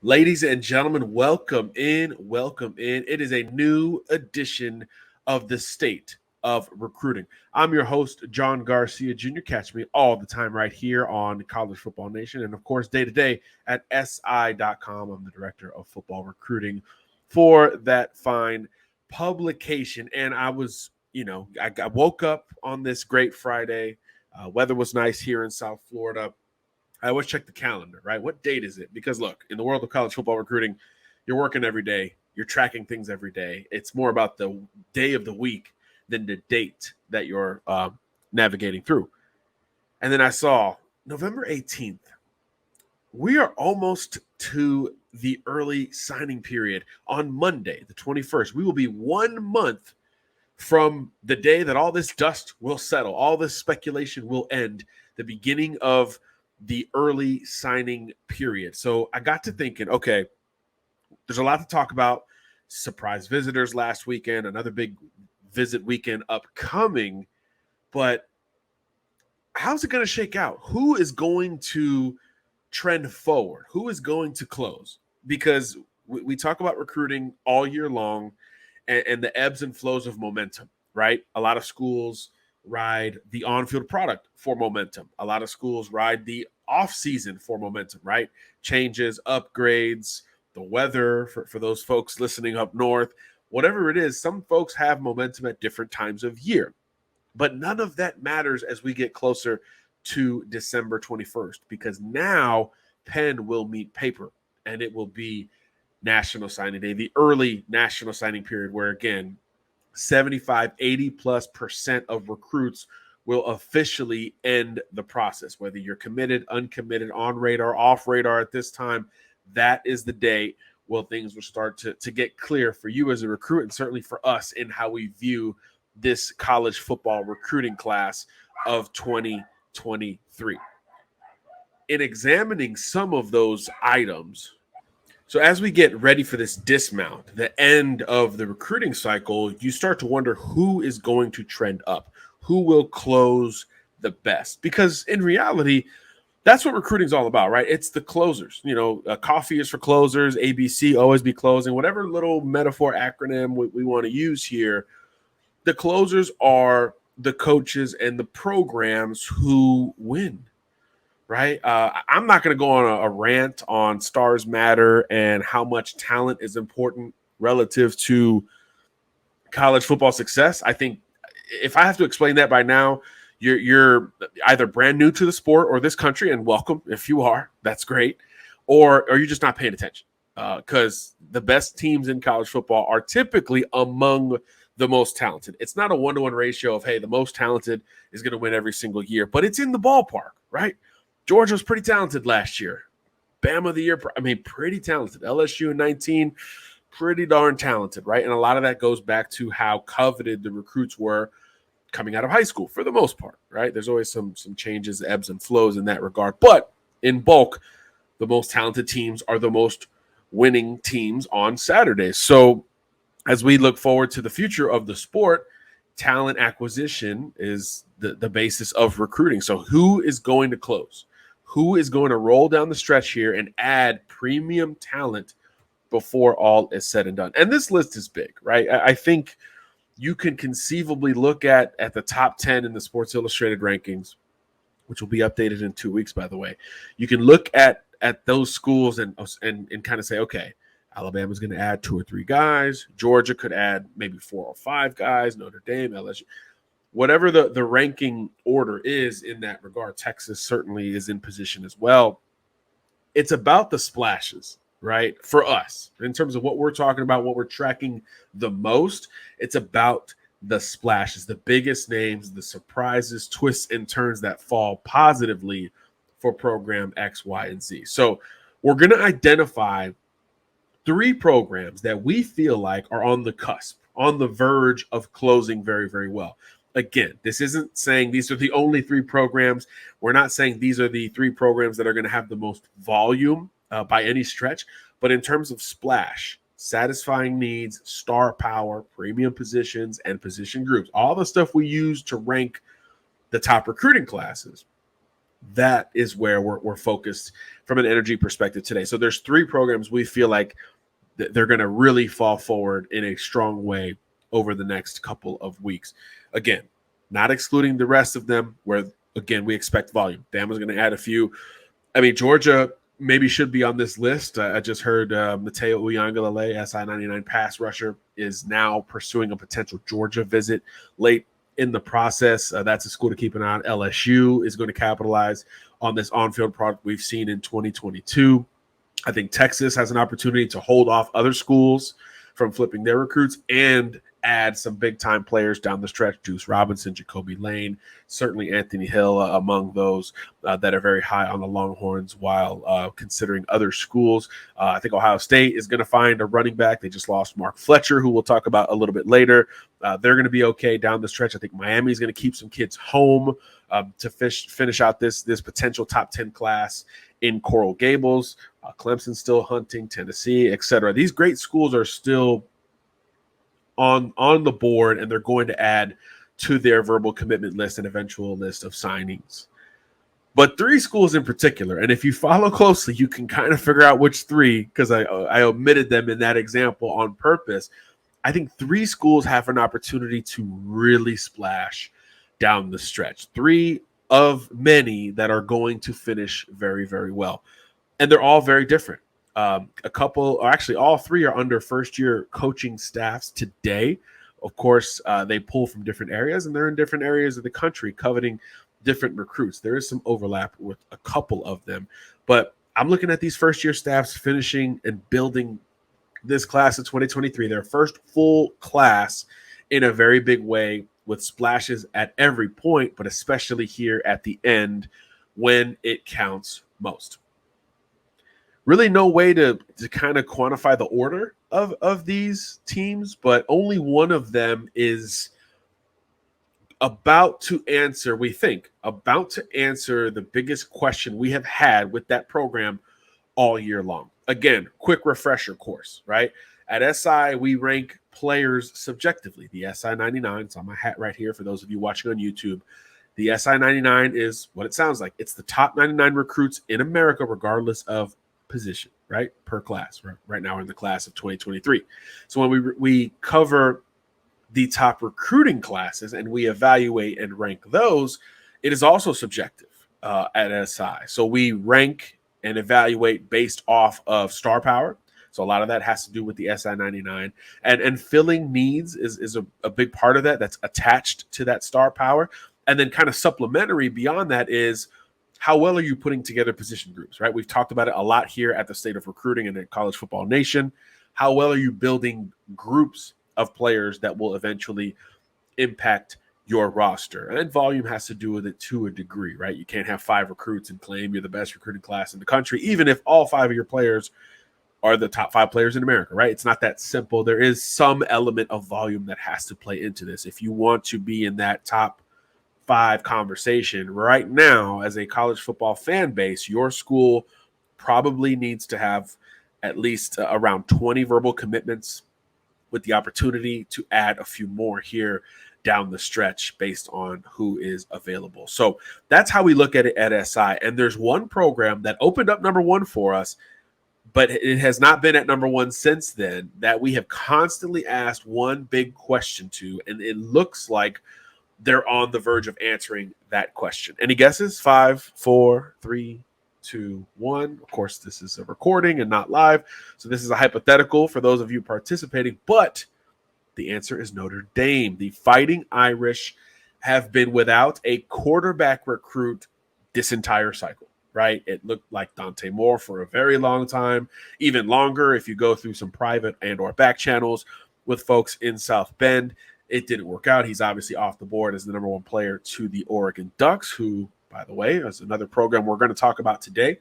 Ladies and gentlemen, welcome in. Welcome in. It is a new edition of the State of Recruiting. I'm your host, John Garcia Jr. Catch me all the time right here on College Football Nation and, of course, day to day at SI.com. I'm the director of football recruiting for that fine publication. And I woke up on this great Friday. Weather was nice here in South Florida. I always check the calendar, right? What date is it? Because look, in the world of college football recruiting, you're working every day. You're tracking things every day. It's more about the day of the week than the date that you're navigating through. And then I saw November 18th. We are almost to the early signing period on Monday, the 21st. We will be 1 month from the day that all this dust will settle, all this speculation will end, the beginning of the early signing period. So I got to thinking, okay, there's a lot to talk about. Surprise visitors last weekend, another big visit weekend upcoming. But how's it going to shake out? Who is going to trend forward? Who is going to close? Because we talk about recruiting all year long and the ebbs and flows of momentum, right? A lot of schools ride the on-field product for momentum. A lot of schools ride the off-season for momentum, right? Changes, upgrades, the weather for those folks listening up north, whatever it is, some folks have momentum at different times of year. But none of that matters as we get closer to December 21st, because now pen will meet paper and it will be National Signing Day, the early National Signing period, where again, 75, 80+% of recruits will officially end the process. Whether you're committed, uncommitted, on radar, off radar at this time, that is the day where things will start to get clear for you as a recruit and certainly for us in how we view this college football recruiting class of 2023. In examining some of those items, so as we get ready for this dismount, the end of the recruiting cycle, you start to wonder who is going to trend up, who will close the best. Because in reality, that's what recruiting is all about, right? It's the closers. Coffee is for closers, ABC, always be closing, whatever little metaphor acronym we want to use here. The closers are the coaches and the programs who win. Right? I'm not going to go on a rant on Stars Matter and how much talent is important relative to college football success. I think if I have to explain that by now, you're either brand new to the sport or this country, and welcome if you are. That's great. Or you're just not paying attention because the best teams in college football are typically among the most talented. It's not a 1-to-1 ratio of, hey, the most talented is going to win every single year, but it's in the ballpark, right? Georgia was pretty talented last year. Bama the year, pretty talented. LSU in 19, pretty darn talented, right? And a lot of that goes back to how coveted the recruits were coming out of high school for the most part, right? There's always some changes, ebbs and flows in that regard. But in bulk, the most talented teams are the most winning teams on Saturdays. So as we look forward to the future of the sport, talent acquisition is the basis of recruiting. So who is going to close? Who is going to roll down the stretch here and add premium talent before all is said and done? And this list is big, right? I think you can conceivably look at the top 10 in the Sports Illustrated rankings, which will be updated in 2 weeks, by the way. You can look at those schools and kind of say, okay, Alabama's going to add 2 or 3 guys. Georgia could add maybe 4 or 5 guys. Notre Dame, LSU. Whatever the ranking order is in that regard, Texas certainly is in position as well. It's about the splashes, right? For us, in terms of what we're talking about, what we're tracking the most, it's about the splashes, the biggest names, the surprises, twists, and turns that fall positively for program X, Y, and Z. So we're going to identify 3 programs that we feel like are on the cusp, on the verge of closing very, very well. Again, this isn't saying these are the only 3 programs. We're not saying these are the 3 programs that are going to have the most volume by any stretch. But in terms of splash, satisfying needs, star power, premium positions, and position groups, all the stuff we use to rank the top recruiting classes, That is where we're focused from an energy perspective today. So there's 3 programs we feel like they're going to really fall forward in a strong way over the next couple of weeks. Again, not excluding the rest of them, where, again, we expect volume. Bama's going to add a few. I mean, Georgia maybe should be on this list. I just heard Mateo Uiagalelei, SI-99 pass rusher, is now pursuing a potential Georgia visit late in the process. That's a school to keep an eye on. LSU is going to capitalize on this on-field product we've seen in 2022. I think Texas has an opportunity to hold off other schools from flipping their recruits and add some big-time players down the stretch. Deuce Robinson, Jacoby Lane, certainly Anthony Hill among those that are very high on the Longhorns while considering other schools. I think Ohio State is going to find a running back. They just lost Mark Fletcher, who we'll talk about a little bit later. They're going to be okay down the stretch. I think Miami is going to keep some kids home to finish out this potential top 10 class in Coral Gables. Clemson still hunting, Tennessee, etc. These great schools are still on the board, and they're going to add to their verbal commitment list and eventual list of signings. But 3 schools in particular, and if you follow closely, you can kind of figure out which 3, because I omitted them in that example on purpose. I think 3 schools have an opportunity to really splash down the stretch. 3 of many that are going to finish very, very well. And they're all very different. A couple, or actually all 3 are under first-year coaching staffs today. Of course, they pull from different areas, and they're in different areas of the country coveting different recruits. There is some overlap with a couple of them. But I'm looking at these first-year staffs finishing and building this class of 2023, their first full class in a very big way, with splashes at every point, but especially here at the end when it counts most. Really no way to kind of quantify the order of these teams, but only one of them is about to answer the biggest question we have had with that program all year long. Again, quick refresher course, right? At SI, we rank players subjectively. The SI-99, it's on my hat right here for those of you watching on YouTube. The SI-99 is what it sounds like. It's the top 99 recruits in America, regardless of position, right, per class. Right now we're in the class of 2023. So when we cover the top recruiting classes and we evaluate and rank those, it is also subjective at SI. So we rank and evaluate based off of star power. So a lot of that has to do with the SI-99, and filling needs is a big part of that. That's attached to that star power. And then kind of supplementary beyond that is, how well are you putting together position groups, right? We've talked about it a lot here at the State of Recruiting and at College Football Nation. How well are you building groups of players that will eventually impact your roster? And volume has to do with it to a degree, right? You can't have 5 recruits and claim you're the best recruiting class in the country, even if all 5 of your players are the top 5 players in America, right? It's not that simple. There is some element of volume that has to play into this. If you want to be in that top 5 conversation right now as a college football fan base, your school probably needs to have at least around 20 verbal commitments, with the opportunity to add a few more here down the stretch based on who is available. So that's how we look at it at SI. And there's one program that opened up number 1 for us, but it has not been at number 1 since then, that we have constantly asked one big question to, and it looks like they're on the verge of answering that question. Any guesses? 5, 4, 3, 2, 1. Of course, this is a recording and not live, so this is a hypothetical for those of you participating, but the answer is Notre Dame. The Fighting Irish have been without a quarterback recruit this entire cycle, right? It looked like Dante Moore for a very long time, even longer if you go through some private and or back channels with folks in South Bend. It didn't work out. He's obviously off the board as the number 1 player to the Oregon Ducks, who, by the way, is another program we're going to talk about today.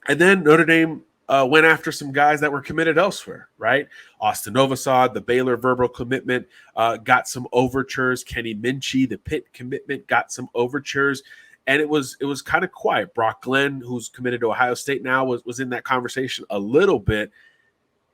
And then Notre Dame went after some guys that were committed elsewhere, right? Austin Novosad, the Baylor verbal commitment, got some overtures. Kenny Minchie, the Pitt commitment, got some overtures. And it was kind of quiet. Brock Glenn, who's committed to Ohio State now, was in that conversation a little bit.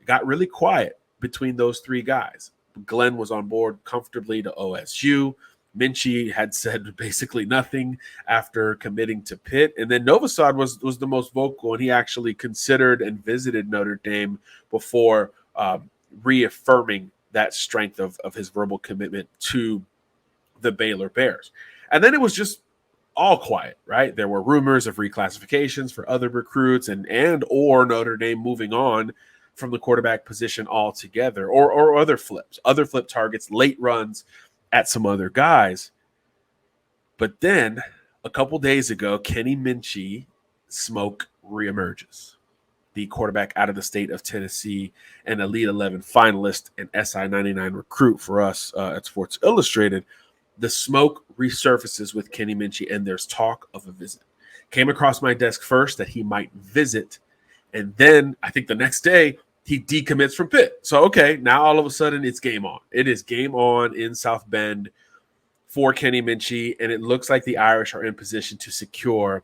It got really quiet between those 3 guys. Glenn was on board comfortably to OSU. Minchie had said basically nothing after committing to Pitt. And then Novosad was the most vocal, and he actually considered and visited Notre Dame before reaffirming that strength of his verbal commitment to the Baylor Bears. And then it was just all quiet, right? There were rumors of reclassifications for other recruits and or Notre Dame moving on from the quarterback position altogether, or other flip targets, late runs at some other guys. But then a couple days ago, Kenny Minchie smoke reemerges. The quarterback out of the state of Tennessee, an Elite 11 finalist and SI 99 recruit for us at Sports Illustrated. The smoke resurfaces with Kenny Minchie, and there's talk of a visit. Came across my desk first that he might visit, and then I think the next day he decommits from Pitt. So, okay, now all of a sudden it's game on. It is game on in South Bend for Kenny Minchie, and it looks like the Irish are in position to secure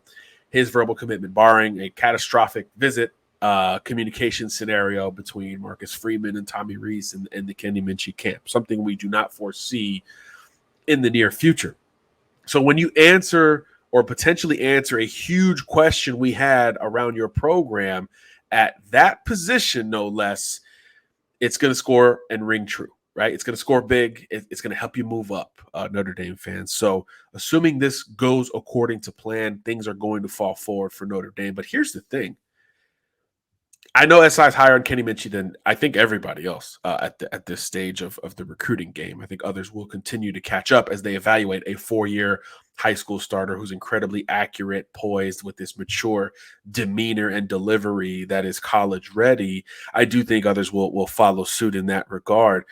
his verbal commitment, barring a catastrophic visit communication scenario between Marcus Freeman and Tommy Rees and the Kenny Minchie camp, something we do not foresee in the near future. So when you answer or potentially answer a huge question we had around your program at that position, no less, it's going to score and ring true, right? It's going to score big. It's going to help you move up, Notre Dame fans. So assuming this goes according to plan, things are going to fall forward for Notre Dame. But here's the thing. I know SI is higher on Kenny Minchie than I think everybody else at this stage of the recruiting game. I think others will continue to catch up as they evaluate a 4-year high school starter who's incredibly accurate, poised, with this mature demeanor and delivery that is college ready. I do think others will follow suit in that regard.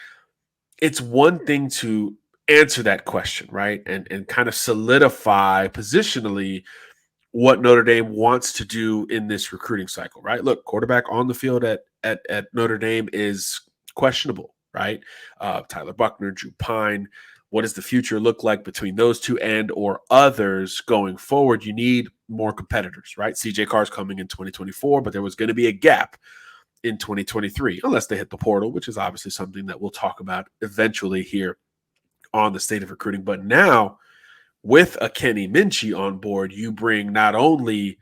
It's one thing to answer that question, right? And kind of solidify positionally what Notre Dame wants to do in this recruiting cycle, right? Look, quarterback on the field at Notre Dame is questionable, right? Tyler Buckner, Drew Pine. What does the future look like between those two and or others going forward? You need more competitors, right? CJ Carr's coming in 2024, but there was going to be a gap in 2023, unless they hit the portal, which is obviously something that we'll talk about eventually here on the state of recruiting. But now, with a Kenny Minchie on board, you bring not only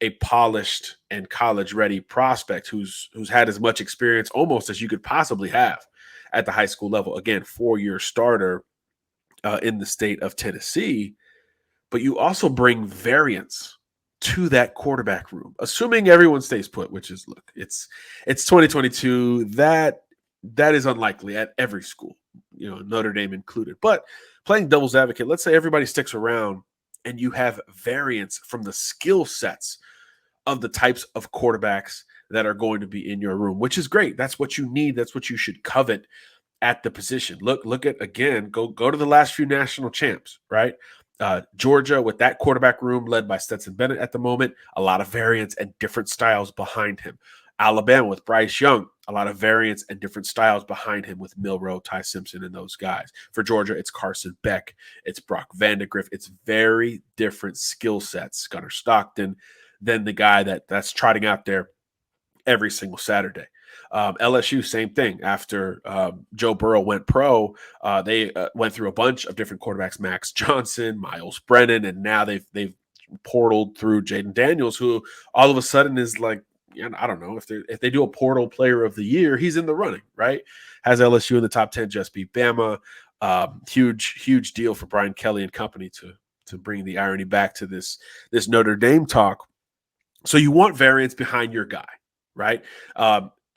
a polished and college-ready prospect who's had as much experience almost as you could possibly have at the high school level. Again, 4-year starter in the state of Tennessee, but you also bring variance to that quarterback room, assuming everyone stays put, which is, look, it's 2022. That is unlikely at every school, Notre Dame included. But playing devil's advocate, let's say everybody sticks around and you have variance from the skill sets of the types of quarterbacks that are going to be in your room, which is great. That's what you need. That's what you should covet at the position. Look at, again, go to the last few national champs, right? Georgia, with that quarterback room led by Stetson Bennett at the moment, a lot of variance and different styles behind him. Alabama with Bryce Young, a lot of variance and different styles behind him with Milroe, Ty Simpson, and those guys. For Georgia, it's Carson Beck, it's Brock Vandegrift. It's very different skill sets, Gunnar Stockton, than the guy that's trotting out there every single Saturday. LSU, same thing. After Joe Burrow went pro, they went through a bunch of different quarterbacks: Max Johnson, Miles Brennan, and now they've portaled through Jaden Daniels, who all of a sudden is like, I don't know, if they do a portal player of the year, he's in the running, right? Has LSU in the top 10, just beat Bama. Huge deal for Brian Kelly and company to bring the irony back to this Notre Dame talk. So you want variance behind your guy, right?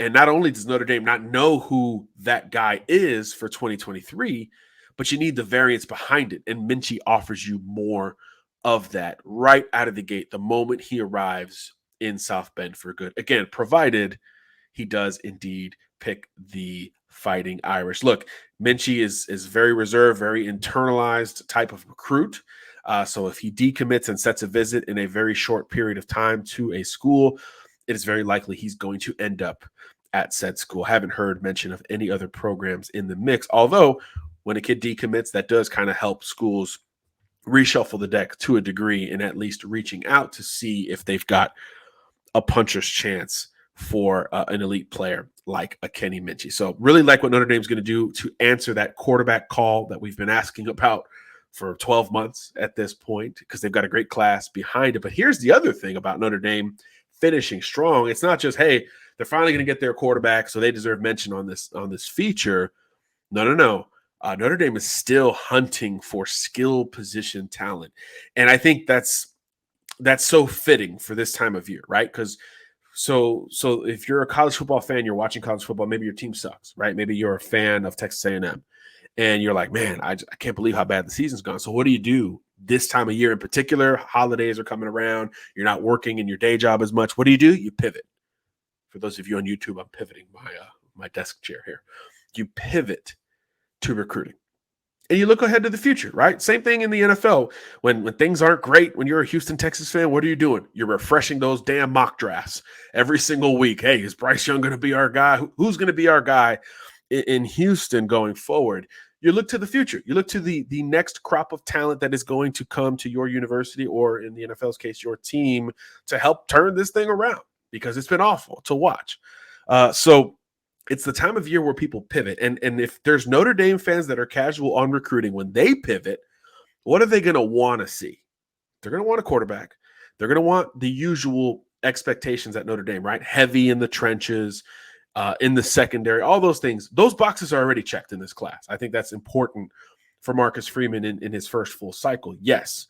And not only does Notre Dame not know who that guy is for 2023, but you need the variance behind it. And Minchie offers you more of that right out of the gate the moment he arrives in South Bend for good. Again, provided he does indeed pick the Fighting Irish. Look, Minchie is very reserved, very internalized type of recruit. So if he decommits and sets a visit in a very short period of time to a school, it is very likely he's going to end up at said school. Haven't heard mention of any other programs in the mix, although when a kid decommits, that does kind of help schools reshuffle the deck to a degree and at least reaching out to see if they've got a puncher's chance for an elite player like a Kenny Minchey. So really like what Notre Dame's going to do to answer that quarterback call that we've been asking about for 12 months at this point, because they've got a great class behind it. But here's the other thing about Notre Dame finishing strong. It's not just, hey, they're finally going to get their quarterback, so they deserve mention on this feature. No. Notre Dame is still hunting for skill position talent. And I think that's so fitting for this time of year, right? Because so if you're a college football fan, you're watching college football, maybe your team sucks, right? Maybe you're a fan of Texas A&M, and you're like, man, I can't believe how bad the season's gone. So what do you do this time of year in particular? Holidays are coming around. You're not working in your day job as much. What do? You pivot. For those of you on YouTube, I'm pivoting my desk chair here. You pivot to recruiting. And you look ahead to the future, right? Same thing in the NFL. When things aren't great, when you're a Houston Texas fan, what are you doing? You're refreshing those damn mock drafts every single week. Hey, is Bryce Young going to be our guy? Who's going to be our guy in Houston going forward? You look to the future. You look to the next crop of talent that is going to come to your university, or in the NFL's case, your team, to help turn this thing around, because it's been awful to watch. So it's the time of year where people pivot. And if there's Notre Dame fans that are casual on recruiting, when they pivot, what are they going to want to see? They're going to want a quarterback. They're going to want the usual expectations at Notre Dame, right? Heavy in the trenches, in the secondary, all those things. Those boxes are already checked in this class. I think that's important for Marcus Freeman in his first full cycle. Yes.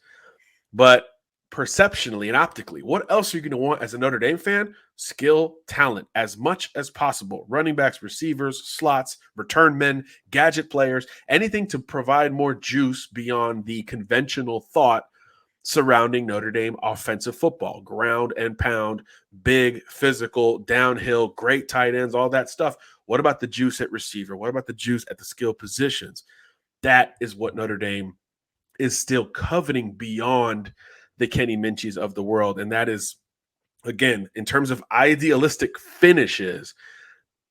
But perceptionally and optically, what else are you going to want as a Notre Dame fan? Skill, talent, as much as possible. Running backs, receivers, slots, return men, gadget players, anything to provide more juice beyond the conventional thought surrounding Notre Dame offensive football. Ground and pound, big, physical, downhill, great tight ends, all that stuff. What about the juice at receiver? What about the juice at the skill positions? That is what Notre Dame is still coveting beyond the Kenny Mincheys of the world. And that is, again, in terms of idealistic finishes,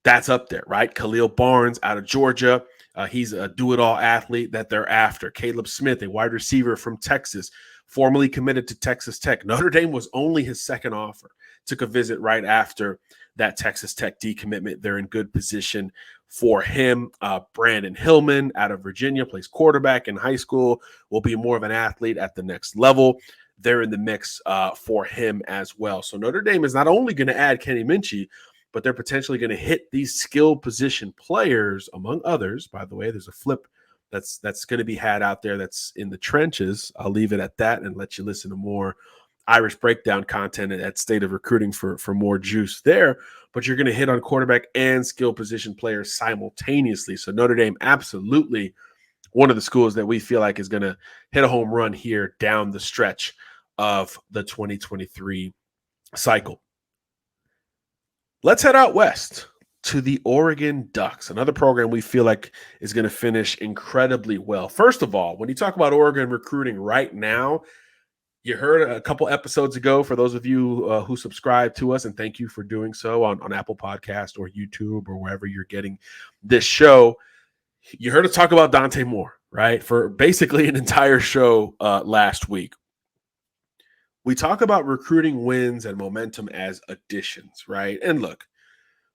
that's up there, right? Khalil Barnes out of Georgia. He's a do-it-all athlete that they're after. Caleb Smith, a wide receiver from Texas, formerly committed to Texas Tech. Notre Dame was only his second offer. Took a visit right after that Texas Tech decommitment. They're in good position for him. Brandon Hillman out of Virginia, plays quarterback in high school, will be more of an athlete at the next level. They're in the mix for him as well. So Notre Dame is not only going to add Kenny Minchey, but they're potentially going to hit these skill position players, among others. By the way, there's a flip that's going to be had out there that's in the trenches. I'll leave it at that and let you listen to more Irish breakdown content at State of Recruiting for more juice there. But you're going to hit on quarterback and skill position players simultaneously. So Notre Dame, absolutely one of the schools that we feel like is going to hit a home run here down the stretch of the 2023 cycle. Let's head out west to the Oregon Ducks, another program we feel like is going to finish incredibly well. First of all, when you talk about Oregon recruiting right now, you heard a couple episodes ago, for those of you who subscribe to us, and thank you for doing so on Apple Podcast or YouTube or wherever you're getting this show, you heard us talk about Dante Moore, right, for basically an entire show last week. We talk about recruiting wins and momentum as additions, right? And look,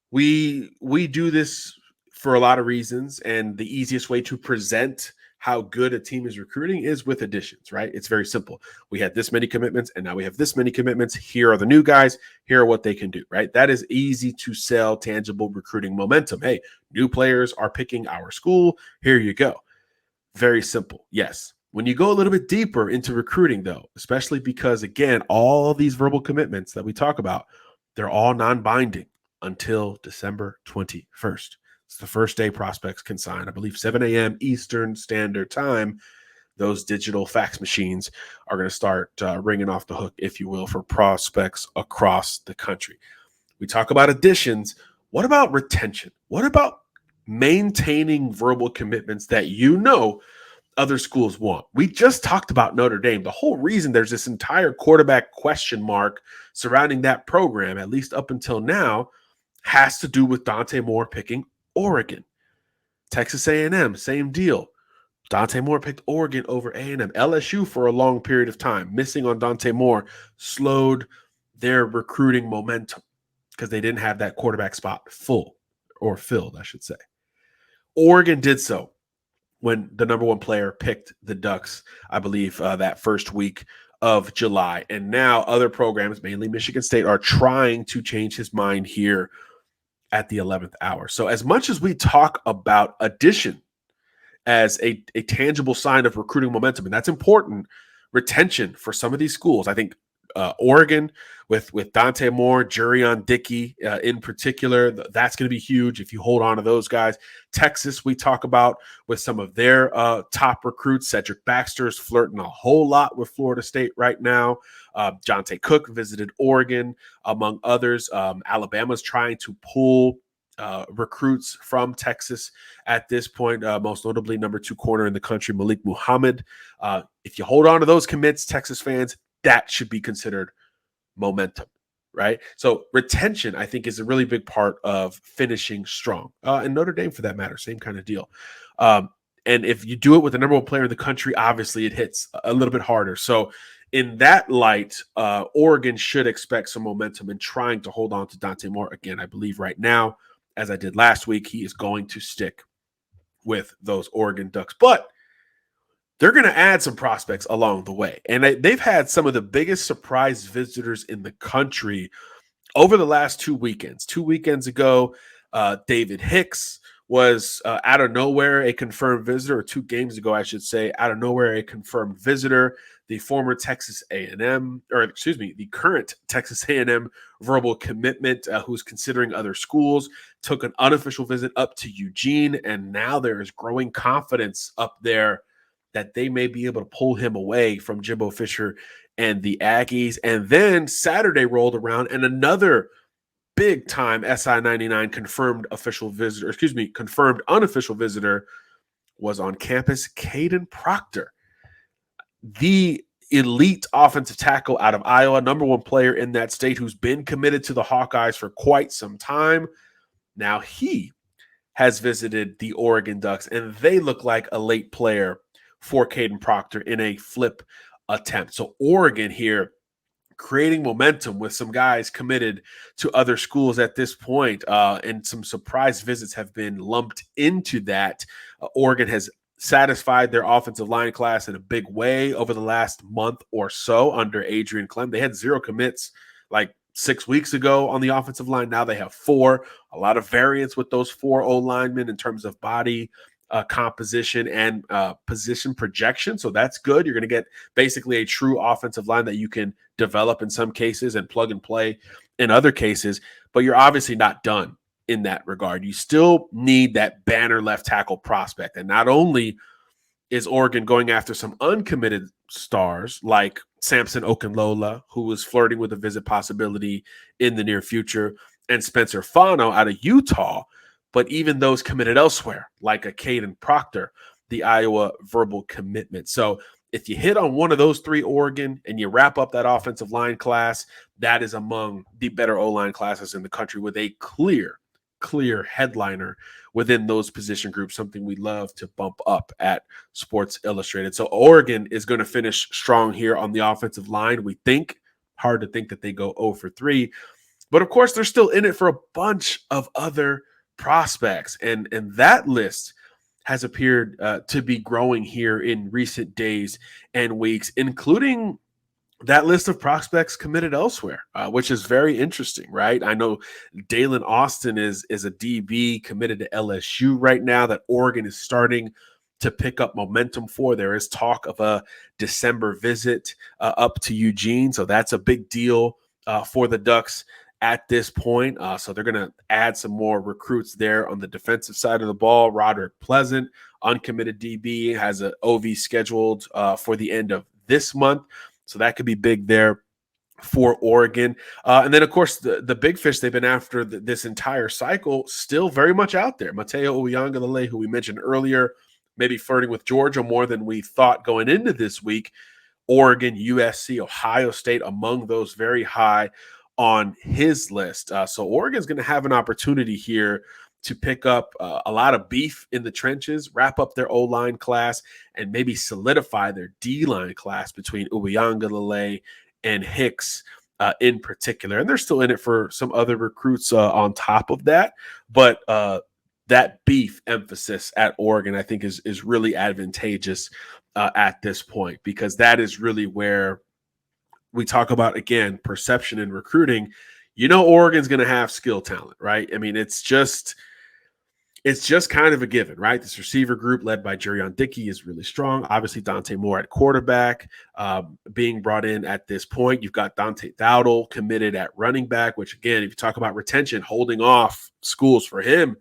we do this for a lot of reasons, and the easiest way to present how good a team is recruiting is with additions, right? It's very simple. We had this many commitments, and now we have this many commitments. Here are the new guys. Here are what they can do, right? That is easy to sell tangible recruiting momentum. Hey, new players are picking our school. Here you go. Very simple. Yes. When you go a little bit deeper into recruiting, though, especially because, again, all these verbal commitments that we talk about, they're all non-binding until December 21st. It's the first day prospects can sign. I believe 7 a.m. Eastern Standard Time. Those digital fax machines are going to start ringing off the hook, if you will, for prospects across the country. We talk about additions. What about retention? What about maintaining verbal commitments that you know other schools want? We just talked about Notre Dame. The whole reason there's this entire quarterback question mark surrounding that program, at least up until now, has to do with Dante Moore picking Oregon. Texas A&M, same deal. Dante Moore picked Oregon over A&M. LSU for a long period of time, missing on Dante Moore, slowed their recruiting momentum. because they didn't have that quarterback spot filled, I should say. Oregon did so when the number one player picked the Ducks, I believe, that first week of July. And now other programs, mainly Michigan State, are trying to change his mind here at the 11th hour. So as much as we talk about addition as a tangible sign of recruiting momentum, and that's important, retention for some of these schools, I think Oregon with Dante Moore, Jurion Dickey in particular, that's going to be huge if you hold on to those guys. Texas, we talk about with some of their top recruits. Cedric Baxter's flirting a whole lot with Florida State right now. Jonte Cook visited Oregon, among others. Alabama's trying to pull recruits from Texas at this point, most notably number 2 corner in the country, Malik Muhammad. If you hold on to those commits, Texas fans, that should be considered momentum, right? So retention, I think, is a really big part of finishing strong. And Notre Dame, for that matter, same kind of deal. And if you do it with the number one player in the country, obviously it hits a little bit harder. So in that light, Oregon should expect some momentum in trying to hold on to Dante Moore. Again, I believe right now, as I did last week, he is going to stick with those Oregon Ducks. But they're going to add some prospects along the way. And they've had some of the biggest surprise visitors in the country over the last 2 weekends. 2 weekends ago, David Hicks was out of nowhere a confirmed visitor, or 2 games ago, I should say, out of nowhere a confirmed visitor. The former Texas A&M, or excuse me, the current Texas A&M verbal commitment, who's considering other schools, took an unofficial visit up to Eugene, and now there is growing confidence up there that they may be able to pull him away from Jimbo Fisher and the Aggies. And then Saturday rolled around, and another big-time SI-99 confirmed unofficial visitor was on campus. Caden Proctor, the elite offensive tackle out of Iowa, number 1 player in that state, who's been committed to the Hawkeyes for quite some time. Now he has visited the Oregon Ducks, and they look like a late player for Caden Proctor in a flip attempt. So Oregon here creating momentum with some guys committed to other schools at this point, and some surprise visits have been lumped into that. Oregon has satisfied their offensive line class in a big way over the last month or so under Adrian Clem. They had 0 commits like 6 weeks ago on the offensive line. Now they have 4. A lot of variance with those 4 O-linemen in terms of body composition and position projection. So that's good. You're going to get basically a true offensive line that you can develop in some cases and plug and play in other cases. But you're obviously not done in that regard. You still need that banner left tackle prospect. And not only is Oregon going after some uncommitted stars like Samson Okunlola, who was flirting with a visit possibility in the near future, and Spencer Fano out of Utah, but even those committed elsewhere, like a Caden Proctor, the Iowa verbal commitment. So if you hit on one of those 3, Oregon, and you wrap up that offensive line class, that is among the better O-line classes in the country with a clear headliner within those position groups, something we love to bump up at Sports Illustrated. So Oregon is going to finish strong here on the offensive line. We think, hard to think that they go 0 for 3. But of course, they're still in it for a bunch of other prospects, and that list has appeared to be growing here in recent days and weeks, including that list of prospects committed elsewhere, which is very interesting, right? I know Dalen Austin is a DB committed to LSU right now that Oregon is starting to pick up momentum for. There is talk of a December visit up to Eugene, so that's a big deal for the Ducks at this point. So they're going to add some more recruits there on the defensive side of the ball. Roderick Pleasant, uncommitted DB, has an OV scheduled for the end of this month. So that could be big there for Oregon. And then, of course, the big fish they've been after this entire cycle, still very much out there. Mateo Uiagalelei, who we mentioned earlier, maybe flirting with Georgia more than we thought going into this week. Oregon, USC, Ohio State among those very high on his list. So Oregon's going to have an opportunity here to pick up a lot of beef in the trenches, wrap up their O-line class, and maybe solidify their D-line class between Uiagalelei and Hicks in particular. And they're still in it for some other recruits on top of that. But that beef emphasis at Oregon, I think, is really advantageous at this point, because that is really where we talk about, again, perception in recruiting. Oregon's going to have skill talent, right? I mean, it's just kind of a given, right? This receiver group led by Jerion Dickey is really strong. Obviously, Dante Moore at quarterback being brought in at this point. You've got Dante Dowdle committed at running back, which, again, if you talk about retention, holding off schools for him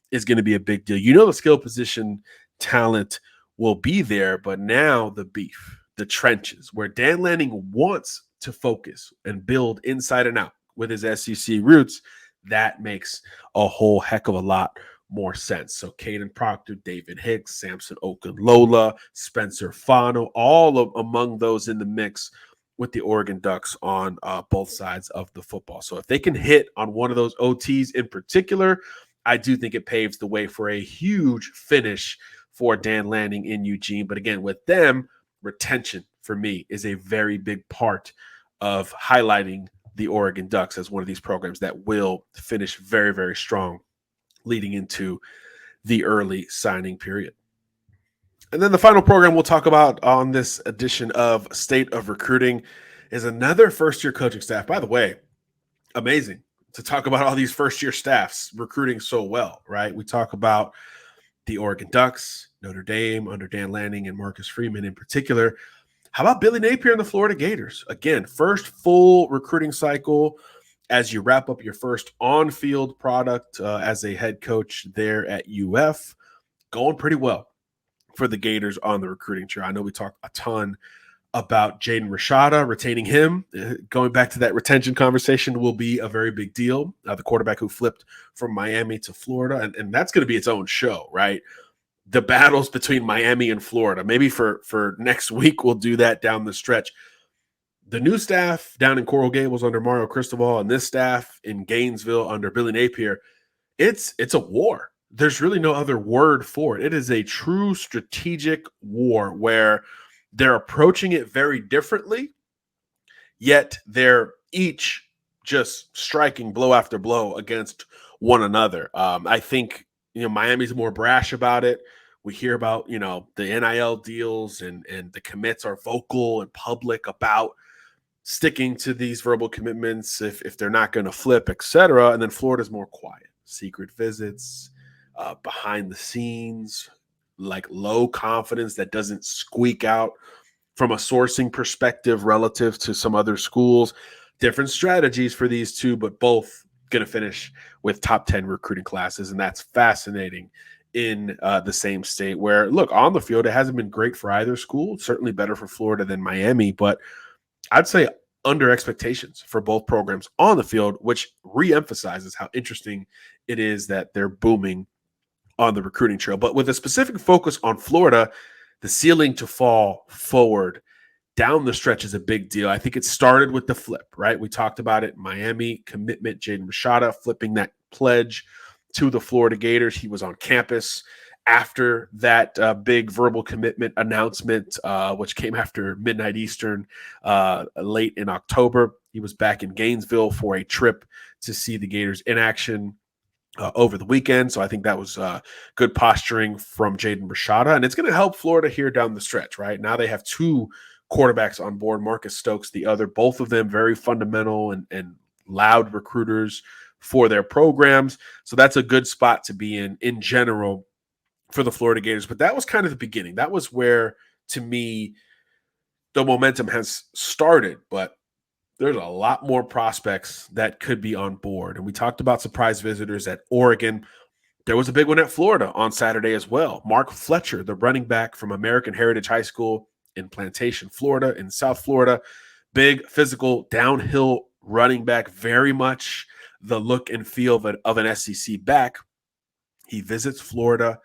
is going to be a big deal. The skill position talent will be there, but now the beef, the trenches, where Dan Lanning wants to focus and build inside and out with his SEC roots, that makes a whole heck of a lot more sense. So Caden Proctor, David Hicks, Samson Okunlola, Spencer Fano, among those in the mix with the Oregon Ducks on both sides of the football. So if they can hit on one of those OTs in particular, I do think it paves the way for a huge finish for Dan Lanning in Eugene. But again, with them, retention for me is a very big part of highlighting the Oregon Ducks as one of these programs that will finish very, very strong leading into the early signing period. And then the final program we'll talk about on this edition of State of Recruiting is another first-year coaching staff. By the way, amazing to talk about all these first-year staffs recruiting so well, right? We talk about the Oregon Ducks, Notre Dame under Dan Lanning and Marcus Freeman in particular. How about Billy Napier and the Florida Gators? Again, first full recruiting cycle as you wrap up your first on-field product as a head coach there at UF. Going pretty well for the Gators on the recruiting trail. I know we talked a ton about Jaden Rashada. Retaining him, going back to that retention conversation, will be a very big deal. The quarterback who flipped from Miami to Florida, and that's going to be its own show, right? The battles between Miami and Florida. Maybe for next week, we'll do that down the stretch. The new staff down in Coral Gables under Mario Cristobal and this staff in Gainesville under Billy Napier, it's a war. There's really no other word for it. It is a true strategic war where they're approaching it very differently, yet they're each just striking blow after blow against one another. I think Miami's more brash about it. We hear about the NIL deals and the commits are vocal and public about sticking to these verbal commitments if they're not going to flip, etc. And then Florida's more quiet, secret visits, behind the scenes, like low confidence that doesn't squeak out from a sourcing perspective relative to some other schools. Different strategies for these two, but both going to finish with top 10 recruiting classes. And that's fascinating in the same state where, look, on the field, it hasn't been great for either school. Certainly better for Florida than Miami, but I'd say under expectations for both programs on the field, which reemphasizes how interesting it is that they're booming on the recruiting trail. But with a specific focus on Florida, the ceiling to fall forward down the stretch is a big deal. I think it started with the flip, right? We talked about it. Miami commitment, Jaden Rashada flipping that pledge to the Florida Gators. He was on campus after that big verbal commitment announcement, which came after midnight Eastern late in October. He was back in Gainesville for a trip to see the Gators in action over the weekend. So I think that was good posturing from Jaden Rashada. And it's going to help Florida here down the stretch, right? Now they have two quarterbacks on board, Marcus Stokes, the other, both of them very fundamental and loud recruiters for their programs. So that's a good spot to be in general for the Florida Gators. But that was kind of the beginning. That was where, to me, the momentum has started. But there's a lot more prospects that could be on board. And we talked about surprise visitors at Oregon. There was a big one at Florida on Saturday as well. Mark Fletcher, the running back from American Heritage High School in Plantation, Florida, in South Florida. Big, physical, downhill running back, very much the look and feel of an SEC back. He visits Florida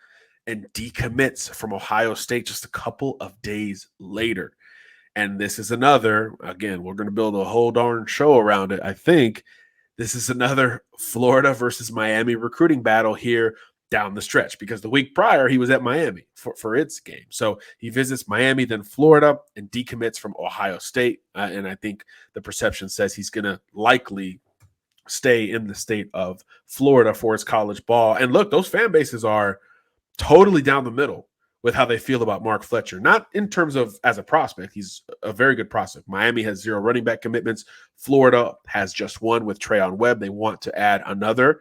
and decommits from Ohio State just a couple of days later. And this is another, again, we're going to build a whole darn show around it, I think. This is another Florida versus Miami recruiting battle here down the stretch, because the week prior he was at Miami for its game. So he visits Miami, then Florida, and decommits from Ohio State. And I think the perception says he's going to likely stay in the state of Florida for his college ball. And look, those fan bases are totally down the middle with how they feel about Mark Fletcher. Not in terms of as a prospect. He's a very good prospect. Miami has 0 running back commitments. Florida has just one with Trayon Webb. They want to add another.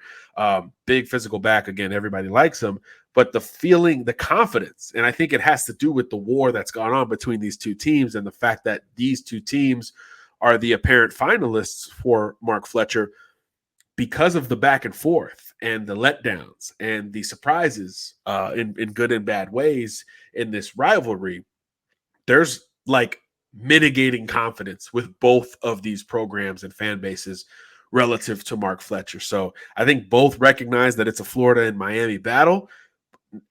Big physical back. Again, everybody likes him. But the feeling, the confidence, and I think it has to do with the war that's gone on between these two teams and the fact that these two teams are the apparent finalists for Mark Fletcher because of the back and forth and the letdowns and the surprises in good and bad ways in this rivalry. There's like mitigating confidence with both of these programs and fan bases relative to Mark Fletcher. So I think both recognize that it's a Florida and Miami battle,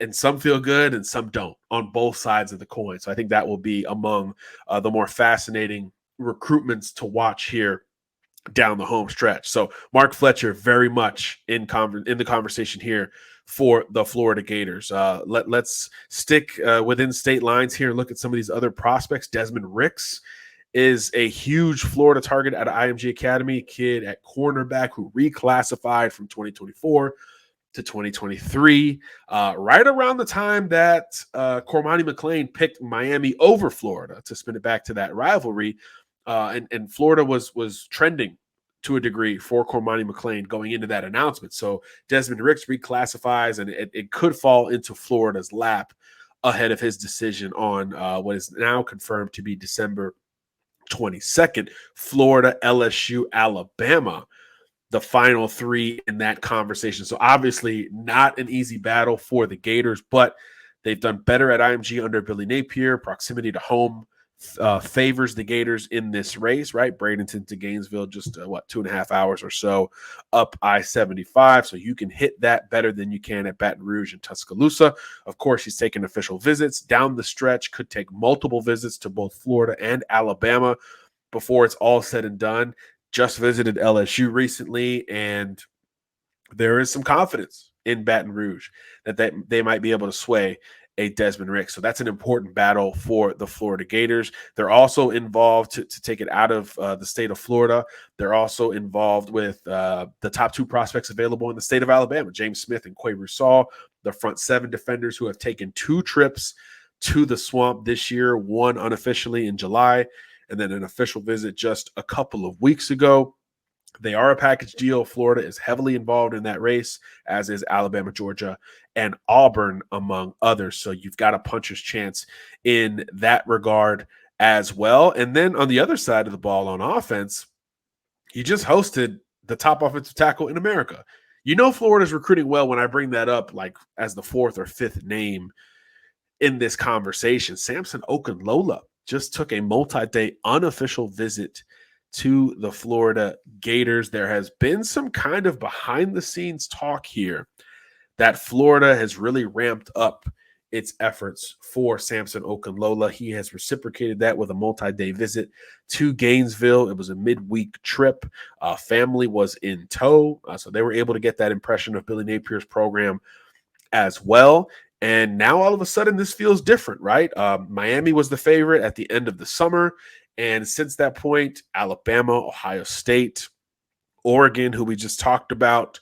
and some feel good and some don't on both sides of the coin. So I think that will be among the more fascinating recruitments to watch here down the home stretch. So Mark Fletcher very much in the conversation here for the Florida Gators. Let's stick within state lines here and look at some of these other prospects. Desmond Ricks is a huge Florida target at IMG Academy, kid at cornerback who reclassified from 2024 to 2023, right around the time that Cormani McClain picked Miami over Florida to spin it back to that rivalry. And Florida was trending to a degree for Cormani McClain going into that announcement. So Desmond Ricks reclassifies, and it could fall into Florida's lap ahead of his decision on what is now confirmed to be December 22nd. Florida, LSU, Alabama, the final 3 in that conversation. So obviously not an easy battle for the Gators, but they've done better at IMG under Billy Napier. Proximity to home favors the Gators in this race, right? Bradenton to Gainesville, just 2.5 hours or so up I-75. So you can hit that better than you can at Baton Rouge and Tuscaloosa. Of course, he's taking official visits down the stretch, could take multiple visits to both Florida and Alabama before it's all said and done. Just visited LSU recently, and there is some confidence in Baton Rouge that they might be able to sway a Desmond Ricks. So that's an important battle for the Florida Gators. They're also involved to take it out of the state of Florida. They're also involved with the top 2 prospects available in the state of Alabama, James Smith and Quay Rousseau, the front 7 defenders who have taken 2 trips to the Swamp this year, one unofficially in July, and then an official visit just a couple of weeks ago. They are a package deal. Florida is heavily involved in that race, as is Alabama, Georgia, and Auburn, among others. So you've got a puncher's chance in that regard as well. And then on the other side of the ball on offense, you just hosted the top offensive tackle in America. You know Florida's recruiting well when I bring that up, like as the 4th or 5th name in this conversation. Samson Okunlola just took a multi-day unofficial visit to the Florida Gators. There has been some kind of behind-the-scenes talk here that Florida has really ramped up its efforts for Samson Okunlola. He has reciprocated that with a multi-day visit to Gainesville. It was a midweek trip. Family was in tow, so they were able to get that impression of Billy Napier's program as well. And now all of a sudden this feels different, right? Miami was the favorite at the end of the summer. And since that point, Alabama, Ohio State, Oregon, who we just talked about,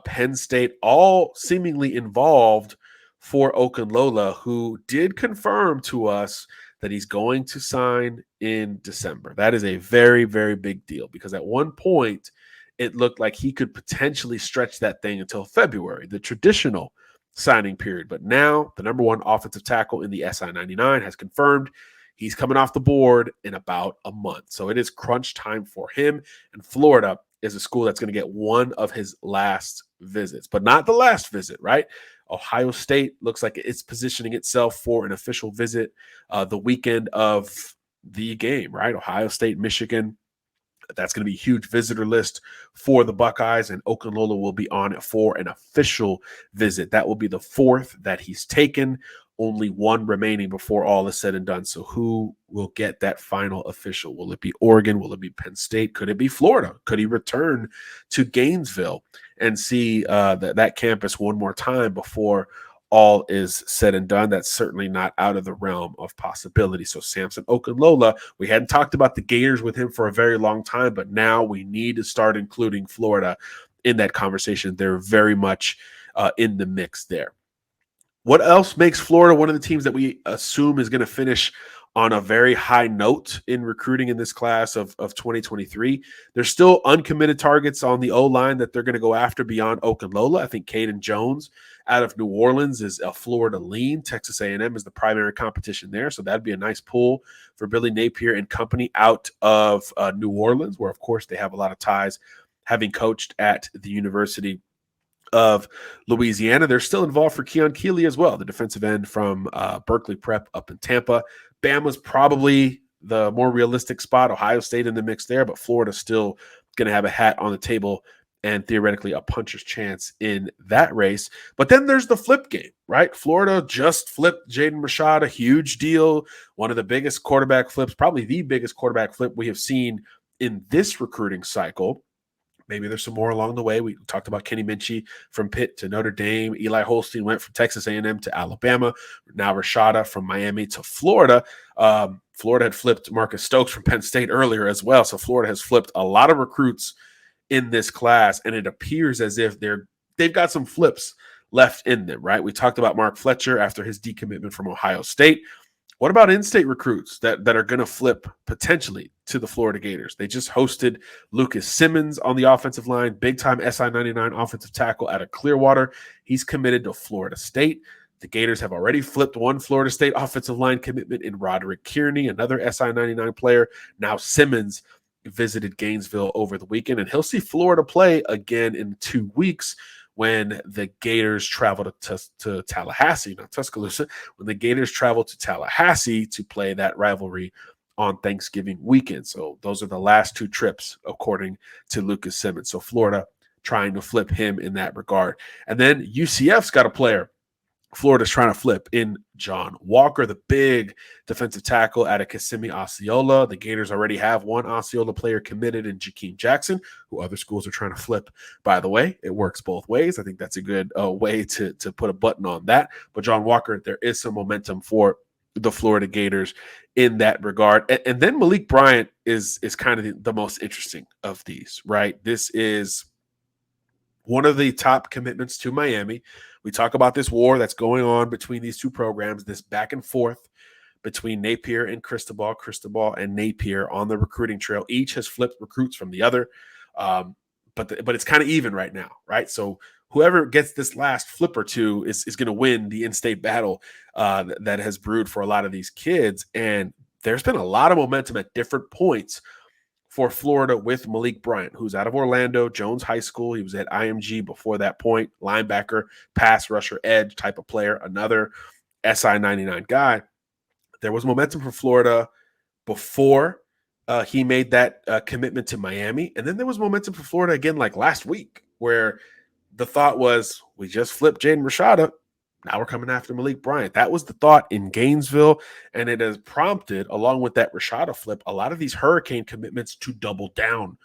Penn State, all seemingly involved for Okunlola, who did confirm to us that he's going to sign in December. That is a very, very big deal, because at one point it looked like he could potentially stretch that thing until February, the traditional signing period. But now the number 1 offensive tackle in the SI-99 has confirmed he's coming off the board in about a month. So it is crunch time for him. And Florida is a school that's going to get one of his last visits, but not the last visit, right? Ohio State looks like it's positioning itself for an official visit the weekend of the game, right? Ohio State, Michigan. That's going to be a huge visitor list for the Buckeyes, and Okunlola will be on it for an official visit. That will be the 4th that he's taken. Only 1 remaining before all is said and done. So who will get that final official? Will it be Oregon? Will it be Penn State? Could it be Florida? Could he return to Gainesville and see that campus one more time before all is said and done. That's certainly not out of the realm of possibility. So Samson Okunlola, we hadn't talked about the Gators with him for a very long time, but now we need to start including Florida in that conversation. They're very much in the mix there. What else makes Florida one of the teams that we assume is going to finish on a very high note in recruiting in this class of 2023? There's still uncommitted targets on the O-line that they're going to go after beyond Okunlola. I think Caden Jones out of New Orleans is a Florida lean. Texas A&M is the primary competition there, so that'd be a nice pull for Billy Napier and company out of New Orleans, where, of course, they have a lot of ties, having coached at the University of Louisiana. They're still involved for Keon Keeley as well, the defensive end from Berkeley Prep up in Tampa. Bama's probably the more realistic spot. Ohio State in the mix there, but Florida's still going to have a hat on the table and theoretically a puncher's chance in that race. But then there's the flip game, right? Florida just flipped Jaden Rashad, a huge deal, one of the biggest quarterback flips, probably the biggest quarterback flip we have seen in this recruiting cycle. Maybe there's some more along the way. We talked about Kenny Minchie from Pitt to Notre Dame. Eli Holstein went from Texas A&M to Alabama. Now Rashada from Miami to Florida. Florida had flipped Marcus Stokes from Penn State earlier as well. So Florida has flipped a lot of recruits in this class, and it appears as if they've got some flips left in them, right? We talked about Mark Fletcher after his decommitment from Ohio State. What about in-state recruits that are going to flip potentially to the Florida Gators? They just hosted Lucas Simmons on the offensive line, big-time SI-99 offensive tackle out of Clearwater. He's committed to Florida State. The Gators have already flipped one Florida State offensive line commitment in Roderick Kearney, another SI-99 player. Now Simmons visited Gainesville over the weekend, and he'll see Florida play again in 2 weeks when the Gators travel to Tallahassee, not Tuscaloosa, when the Gators travel to Tallahassee to play that rivalry on Thanksgiving weekend. So those are the last 2 trips, according to Lucas Simmons. So Florida trying to flip him in that regard. And then UCF's got a player Florida's trying to flip in John Walker, the big defensive tackle out of Kissimmee Osceola. The Gators already have one Osceola player committed in Jakeem Jackson, who other schools are trying to flip, by the way. It works both ways. I think that's a good way to put a button on that. But John Walker, there is some momentum for the Florida Gators in that regard. And then Malik Bryant is kind of the most interesting of these, right? This is one of the top commitments to Miami. We talk about this war that's going on between these two programs, this back and forth between Napier and Cristobal and Napier on the recruiting trail. Each has flipped recruits from the other, but it's kind of even right now, right? So whoever gets this last flip or two is going to win the in-state battle that has brewed for a lot of these kids. And there's been a lot of momentum at different points for Florida with Malik Bryant, who's out of Orlando, Jones High School. He was at IMG before that point, linebacker, pass rusher, edge type of player, another SI-99 guy. There was momentum for Florida before he made that commitment to Miami. And then there was momentum for Florida again like last week, where the thought was, we just flipped Jaden Rashada. Now we're coming after Malik Bryant. That was the thought in Gainesville, and it has prompted, along with that Rashada flip, a lot of these Hurricane commitments to double down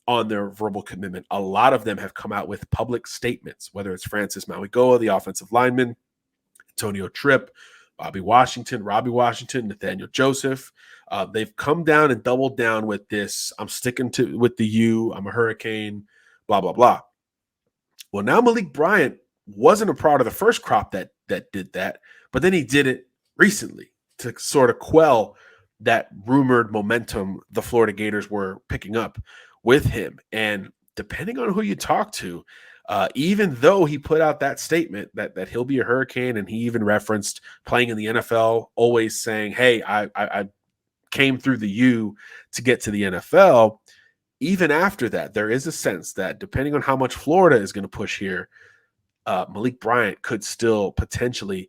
on their verbal commitment. A lot of them have come out with public statements, whether it's Francis Mauigoa, the offensive lineman, Antonio Tripp, Robbie Washington, Nathaniel Joseph. They've come down and doubled down with this, I'm sticking with the U, I'm a Hurricane, blah, blah, blah. Well, now Malik Bryant wasn't a part of the first crop that did that, but then he did it recently to sort of quell that rumored momentum the Florida Gators were picking up with him. And depending on who you talk to, even though he put out that statement that he'll be a Hurricane, and he even referenced playing in the NFL, always saying, hey, I came through the U to get to the NFL. Even after that, there is a sense that depending on how much Florida is going to push here, Malik Bryant could still potentially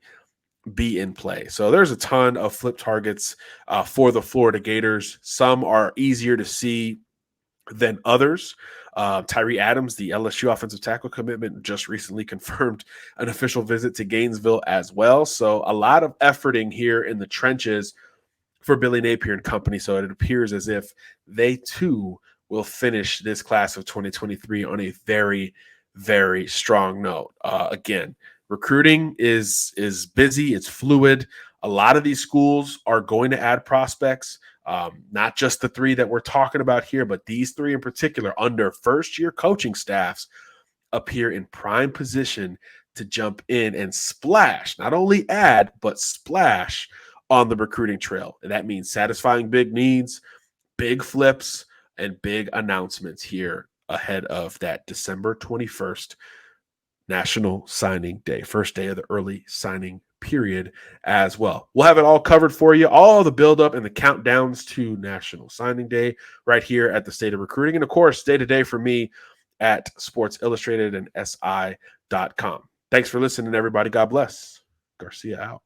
be in play. So there's a ton of flip targets for the Florida Gators. Some are easier to see than others. Tyree Adams, the LSU offensive tackle commitment, just recently confirmed an official visit to Gainesville as well. So a lot of efforting here in the trenches for Billy Napier and company. So it appears as if they too will finish this class of 2023 on a very, very strong note. Again, recruiting is busy, it's fluid. A lot of these schools are going to add prospects, not just the three that we're talking about here, but these three in particular under first-year coaching staffs appear in prime position to jump in and splash, not only add, but splash on the recruiting trail. And that means satisfying big needs, big flips, and big announcements here ahead of that December 21st National Signing Day, first day of the early signing period as well. We'll have it all covered for you, all the buildup and the countdowns to National Signing Day right here at the State of Recruiting. And of course, day to day for me at Sports Illustrated and SI.com. Thanks for listening, everybody. God bless. Garcia out.